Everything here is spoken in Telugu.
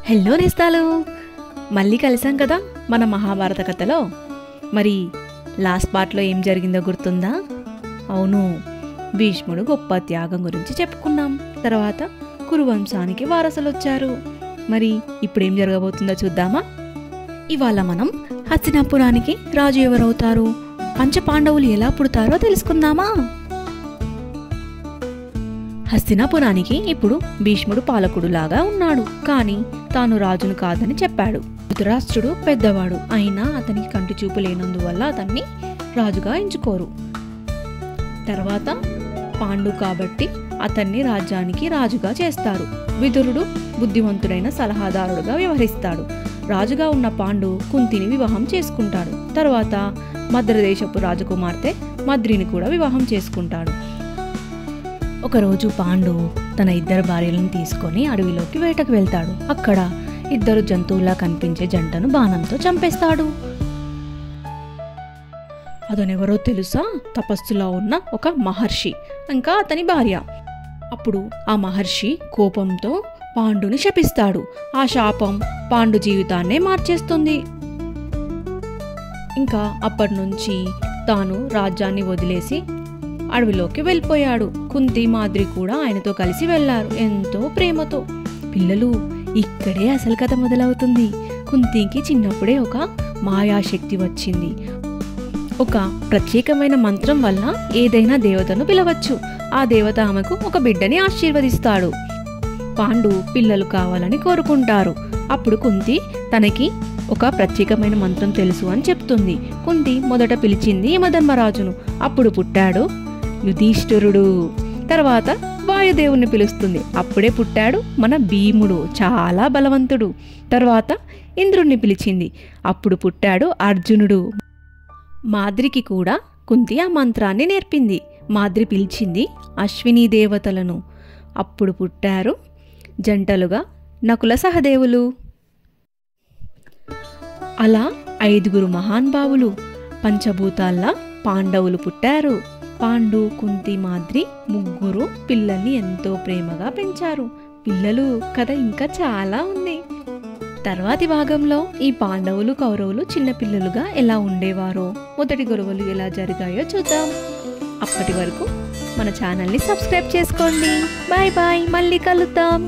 హలో నేస్తాలు, మళ్ళీ కలిసాం కదా మన మహాభారత కథలో. మరి లాస్ట్ పార్ట్లో ఏం జరిగిందో గుర్తుందా? అవును, భీష్ముడు గొప్ప త్యాగం గురించి చెప్పుకున్నాం. తర్వాత కురువంశానికి వారసులు వచ్చారు. మరి ఇప్పుడు ఏం జరగబోతుందో చూద్దామా? ఇవాళ మనం హస్తినాపురానికి రాజు ఎవరవుతారు, పంచపాండవులు ఎలా పుడతారో తెలుసుకుందామా? హస్తినాపురానికి ఇప్పుడు భీష్ముడు పాలకుడులాగా ఉన్నాడు. కానీ తాను రాజును కాదని చెప్పాడు. ధృతరాష్ట్రుడు పెద్దవాడు అయినా అతనికి కంటి చూపు లేనందువల్ల అతన్ని రాజుగా ఎంచుకోరు. తర్వాత పాండు కాబట్టి అతన్ని రాజ్యానికి రాజుగా చేస్తారు. విదురుడు బుద్ధివంతుడైన సలహాదారుడుగా వ్యవహరిస్తాడు. రాజుగా ఉన్న పాండు కుంతిని వివాహం చేసుకుంటాడు. తర్వాత మద్రదేశపు రాజకుమార్తె మద్రిని కూడా వివాహం చేసుకుంటాడు. ఒకరోజు పాండు తన ఇద్దరు భార్యలను తీసుకొని అడవిలోకి వేటకు వెళ్తాడు. అక్కడ ఇద్దరు జంతువులా కనిపించే జంటను బాణంతో చంపేస్తాడు. అతనెవరో తెలుసా? తపస్సులో ఉన్న ఒక మహర్షి, ఇంకా అతని భార్య. అప్పుడు ఆ మహర్షి కోపంతో పాండుని శపిస్తాడు. ఆ శాపం పాండు జీవితాన్నే మార్చేస్తుంది. ఇంకా అప్పటి నుంచి తాను రాజ్యాన్ని వదిలేసి అడవిలోకి వెళ్ళిపోయాడు. కుంతి మాద్రి కూడా ఆయనతో కలిసి వెళ్లారు, ఎంతో ప్రేమతో. పిల్లలు, ఇక్కడే అసలు కథ మొదలవుతుంది. కుంతికి చిన్నప్పుడే ఒక మాయాశక్తి వచ్చింది. ఒక ప్రత్యేకమైన మంత్రం వల్ల ఏదైనా దేవతను పిలవచ్చు. ఆ దేవత ఆమెకు ఒక బిడ్డని ఆశీర్వదిస్తాడు. పాండు పిల్లలు కావాలని కోరుకుంటారు. అప్పుడు కుంతి తనకి ఒక ప్రత్యేకమైన మంత్రం తెలుసు అని చెప్తుంది. కుంతి మొదట పిలిచింది యమధర్మరాజును. అప్పుడు పుట్టాడు యుధిష్ఠిరుడు. తర్వాత వాయుదేవుని పిలుస్తుంది. అప్పుడే పుట్టాడు మన భీముడు, చాలా బలవంతుడు. తర్వాత ఇంద్రుణ్ణి పిలిచింది. అప్పుడు పుట్టాడు అర్జునుడు. మాద్రికి కూడా కుంతి ఆ మంత్రాన్ని నేర్పింది. మాద్రి పిలిచింది అశ్విని దేవతలను. అప్పుడు పుట్టారు జంటలుగా నకుల సహదేవులు. అలా 5 మహానుభావులు పంచభూతాల్లా పాండవులు పుట్టారు. పాండు, కుంతి, మాద్రి ముగ్గురు పిల్లల్ని ఎంతో ప్రేమగా పెంచారు. పిల్లలు, కథ ఇంకా చాలా ఉంది. తర్వాతి భాగంలో ఈ పాండవులు కౌరవులు చిన్నపిల్లలుగా ఎలా ఉండేవారో, మొదటి గొడవలు ఎలా జరిగాయో చూద్దాం. అప్పటి వరకు మన ఛానల్ని సబ్స్క్రైబ్ చేసుకోండి. బాయ్ బాయ్, మళ్ళీ కలుద్దాం.